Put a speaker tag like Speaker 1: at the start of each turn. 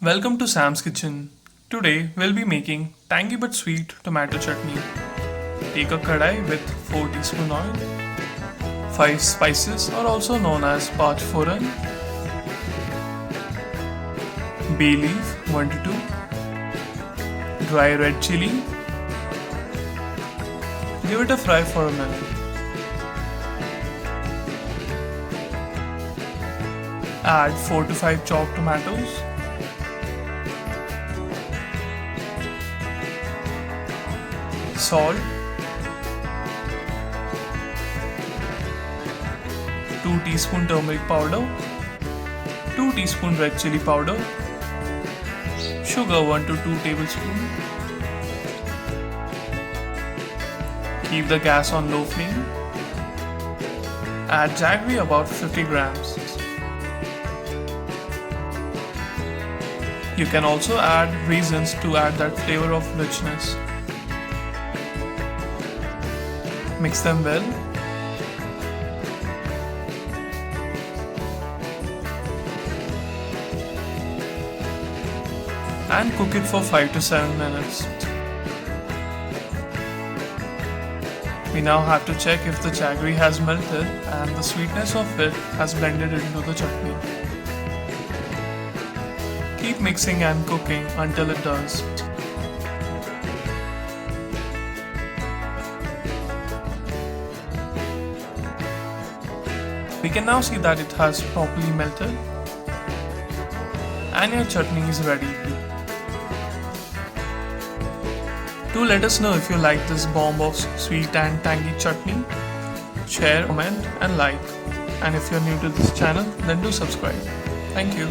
Speaker 1: Welcome to Sam's Kitchen. Today we'll be making tangy but sweet tomato chutney. Take a kadai with 4 teaspoon oil, 5 spices or also known as Pach Foran, bay leaf 1 to 2, dry red chilli. Give it a fry for a minute. Add 4 to 5 chopped tomatoes. Salt, 2 teaspoon turmeric powder, 2 teaspoon red chili powder, sugar 1 to 2 tablespoons. Keep the gas on low flame. Add jaggery about 50 grams. You can also add raisins to add that flavor of richness. Mix them well. And cook it for 5 to 7 minutes. We now have to check if the jaggery has melted and the sweetness of it has blended into the chutney. Keep mixing and cooking until it does. We can now see that it has properly melted and your chutney is ready. Do let us know if you like this bomb of sweet and tangy chutney. Share, comment and like. And if you're new to this channel, then do subscribe. Thank you.